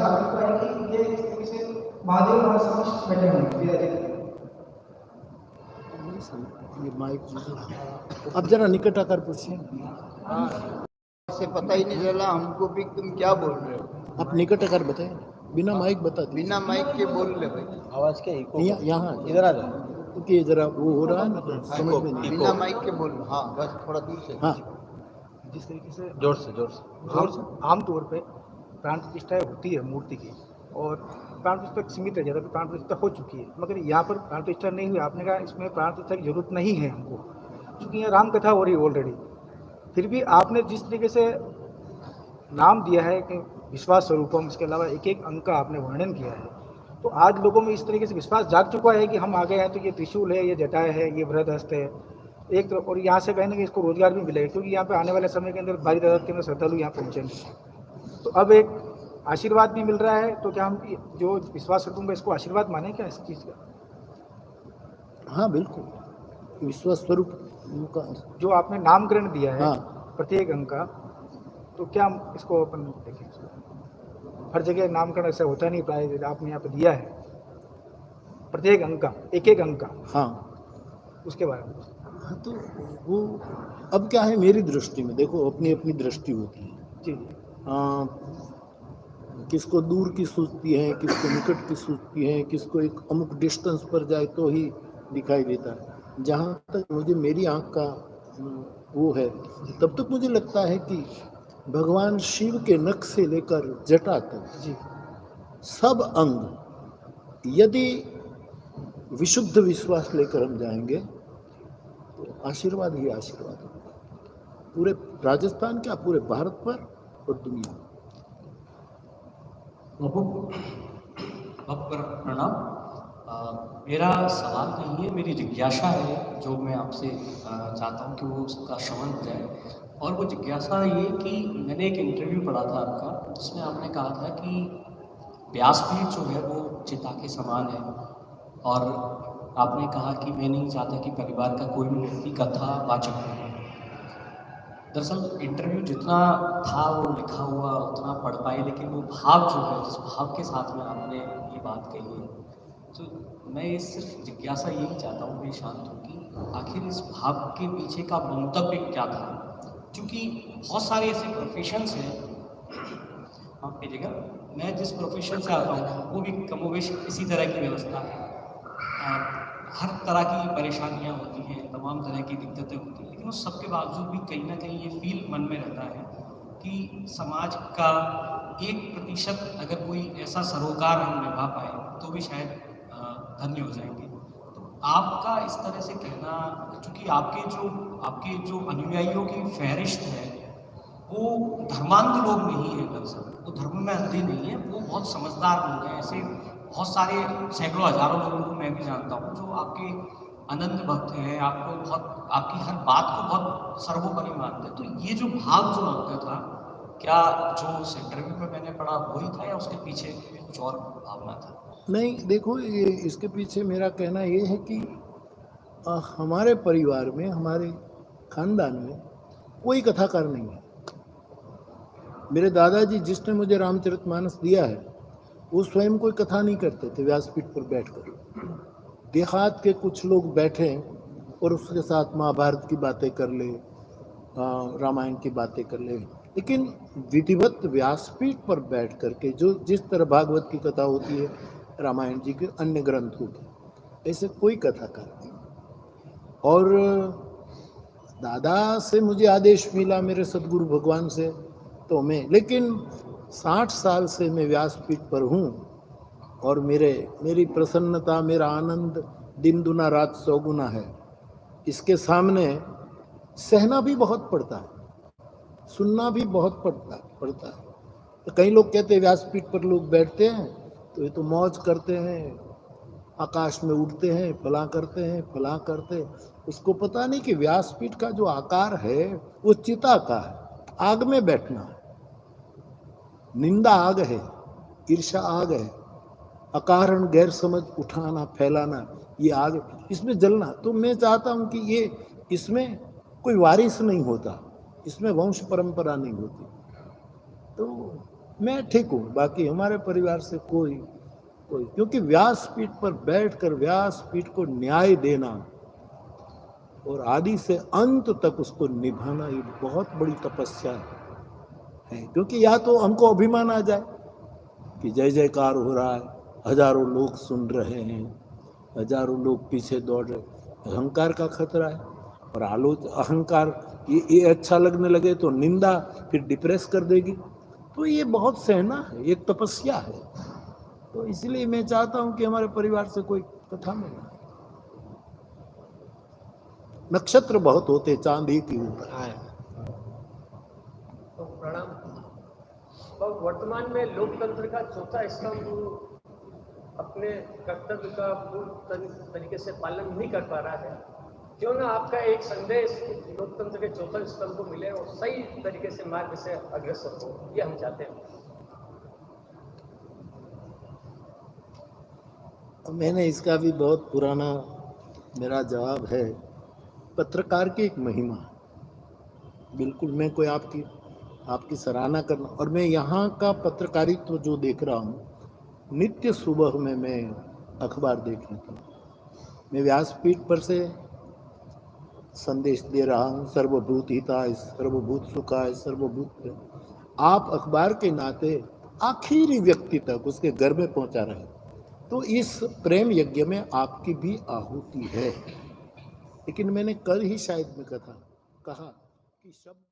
साबित हुआ है कि ये इस तरीके से महादेव हमारे समक्ष बैठे हुए हैं विराजित। ये माइक अब जरा निकट आकर पूछिए। से पता ही नहीं चला हमको भी तुम क्या बोल रहे हो। आप निकट आकर बताएं, बिना माइक बता दीजिए। बिना माइक के बोल ले भाई। आवाज क्या इको? यहाँ इधर आ जाओ, क्योंकि जरा वो हो रहा है ना, तो समझ में नहीं। बिना माइक के बोल। हाँ बस थोड़ा दूर से। हाँ, जिस तरीके से जोर से आमतौर पे प्राण प्रतिष्ठा होती है मूर्ति की, और प्राण प्रतिष्ठा सीमित रह जाता है, प्राण प्रतिष्ठा हो चुकी है, मगर यहाँ पर प्राण प्रतिष्ठा नहीं हुई। आपने कहा इसमें प्राण प्रतिष्ठा की जरूरत नहीं है हमको, क्योंकि यहाँ राम कथा हो रही है ऑलरेडी। फिर भी आपने जिस तरीके से नाम दिया है कि विश्वास स्वरूपम, इसके अलावा एक एक अंक का आपने वर्णन किया है, तो आज लोगों में इस तरीके से विश्वास जाग चुका है कि हम आ गए हैं तो ये त्रिशूल है, ये जटाएं है, ये वृहदहस्त है एक तरफ, और यहाँ से कहें कि इसको रोजगार भी मिलेगा, क्योंकि यहाँ पे आने वाले समय के अंदर भारी तादाद के अंदर श्रद्धालु यहाँ पहुँचेंगे। तो अब एक आशीर्वाद भी मिल रहा है, तो क्या हम जो विश्वास स्वरूप इसको आशीर्वाद माने क्या इस चीज़ का? हाँ बिल्कुल, विश्वास स्वरूप का जो आपने नामकरण दिया है हाँ। प्रत्येक अंक का, तो क्या हम इसको अपन देखें? हर जगह नामकरण ऐसा होता नहीं, प्राय आपने यहाँ पे दिया है प्रत्येक अंक का, एक एक अंक का। हाँ, उसके बारे में हाँ, तो वो अब क्या है, मेरी दृष्टि में देखो, अपनी अपनी दृष्टि होती है जी। किसको दूर की सूझती है, किसको निकट की सूझती है, किसको एक अमुक डिस्टेंस पर जाए तो ही दिखाई देता है। जहाँ तक मुझे मेरी आँख का वो है, तब तक मुझे लगता है कि भगवान शिव के नख से लेकर जटा तक जी सब अंग यदि विशुद्ध विश्वास लेकर हम जाएंगे तो आशीर्वाद ही आशीर्वाद होगा, पूरे राजस्थान क्या, पूरे भारत पर और दुनिया में। पर प्रणाम। मेरा सवाल नहीं है, मेरी जिज्ञासा है जो मैं आपसे चाहता हूँ कि वो उसका श्रवण हो जाए। और वो जिज्ञासा ये कि मैंने एक इंटरव्यू पढ़ा था आपका, जिसमें आपने कहा था कि व्यासपीठ जो है वो चिता के समान है, और आपने कहा कि मैं नहीं चाहता कि परिवार का कोई भी व्यक्ति कथा वाचक हो। दरअसल इंटरव्यू जितना था वो लिखा हुआ उतना पढ़ पाए, लेकिन वो भाव जो है, जिस भाव के साथ में आपने ये बात कही है, तो मैं ये सिर्फ जिज्ञासा यही चाहता हूँ, मैं शांत हूँ कि आखिर इस भाव के पीछे का मंतव्य क्या था। क्योंकि बहुत सारे ऐसे प्रोफेशंस हैं आपकी जगह, मैं जिस प्रोफेशन से आता हूँ वो भी कमोवेश इसी तरह की व्यवस्था है। हर तरह की परेशानियाँ होती हैं, तमाम तरह की दिक्कतें होती हैं, लेकिन उस सबके बावजूद भी कहीं ना कहीं ये फील मन में रहता है कि समाज का 1% अगर कोई ऐसा सरोकार हम निभा पाए तो भी शायद धन्य हो जाएंगे। तो आपका इस तरह से कहना, क्योंकि आपके जो अनुयायियों की फहरिस्त है वो धर्मांध लोग नहीं है, दरअसल वो धर्म में अंधे नहीं है, वो बहुत समझदार लोग हैं। ऐसे बहुत सारे सैकड़ों हजारों लोगों को मैं भी जानता हूँ जो आपके अनंत भक्त हैं, आपको बहुत, आपकी हर बात को बहुत सर्वोपरि मानते हैं। तो ये जो भाव जो आपका था, क्या जो उस इंटरव्यू में मैंने पढ़ा वही था या उसके पीछे कुछ और भावना था? नहीं, देखो, ये इसके पीछे मेरा कहना ये है कि हमारे परिवार में, हमारे खानदान में कोई कथाकार नहीं है। मेरे दादाजी जिसने मुझे रामचरितमानस दिया है वो स्वयं कोई कथा नहीं करते थे व्यासपीठ पर बैठकर। देहात के कुछ लोग बैठे और उसके साथ महाभारत की बातें कर ले, रामायण की बातें कर ले, लेकिन विधिवत व्यासपीठ पर बैठ करके जो जिस तरह भागवत की कथा होती है, रामायण जी के अन्य ग्रंथों की, ऐसे कोई कथाकार नहीं। और दादा से मुझे आदेश मिला, मेरे सदगुरु भगवान से, तो मैं, लेकिन 60 साल से मैं व्यासपीठ पर हूँ और मेरी प्रसन्नता, मेरा आनंद दिन दुना रात 100 गुना है। इसके सामने सहना भी बहुत पड़ता है, सुनना भी बहुत पड़ता है। तो कई लोग कहते हैं व्यासपीठ पर लोग बैठते हैं तो ये तो मौज करते हैं, आकाश में उड़ते हैं, फला करते हैं, फला करते। उसको पता नहीं कि व्यासपीठ का जो आकार है वो चिता का है, आग में बैठना है। निंदा आग है, ईर्ष्या आग है, अकारण गैर समझ उठाना, फैलाना, ये आग, इसमें जलना। तो मैं चाहता हूँ कि ये, इसमें कोई वारिस नहीं होता, इसमें वंश परंपरा नहीं होती। तो मैं ठीक हूँ, बाकी हमारे परिवार से कोई क्योंकि व्यासपीठ पर बैठकर व्यासपीठ को न्याय देना और आदि से अंत तक उसको निभाना ये बहुत बड़ी तपस्या है। क्योंकि या तो हमको अभिमान आ जाए कि जय जयकार हो रहा है, हजारों लोग सुन रहे हैं, हजारों लोग पीछे दौड़ रहे, अहंकार का खतरा है। और अहंकार ये अच्छा लगने लगे तो निंदा फिर डिप्रेस कर देगी, तो ये बहुत सहना है, एक तपस्या है। तो इसलिए मैं चाहता हूं कि हमारे परिवार से कोई कथा में ना। नक्षत्र बहुत होते, चांद ही के ऊपर आए। तो प्रणाम। तो वर्तमान में लोकतंत्र का चौथा स्तंभ अपने कर्तव्य का पूर्ण तरीके से पालन नहीं कर पा रहा है। क्यों ना आपका एक संदेश लोकतंत्र के चौथे स्तंभ को मिले और सही तरीके से मार्ग से अग्रसर हो, ये हम चाहते हैं। मैंने इसका भी बहुत पुराना मेरा जवाब है। पत्रकार की एक महिमा, बिल्कुल मैं कोई आपकी सराहना करना, और मैं यहाँ का पत्रकारित्व जो देख रहा हूँ, नित्य सुबह में मैं अखबार देख लेता हूँ। मैं व्यासपीठ पर से संदेश दे रहा हूँ, सर्वभूत हिताय सर्वभूत सुखाय सर्वभूत। आप अखबार के नाते आखिरी व्यक्ति तक उसके घर में पहुँचा रहे हैं, तो इस प्रेम यज्ञ में आपकी भी आहुति है। लेकिन मैंने कल ही शायद में कहा कि शब्द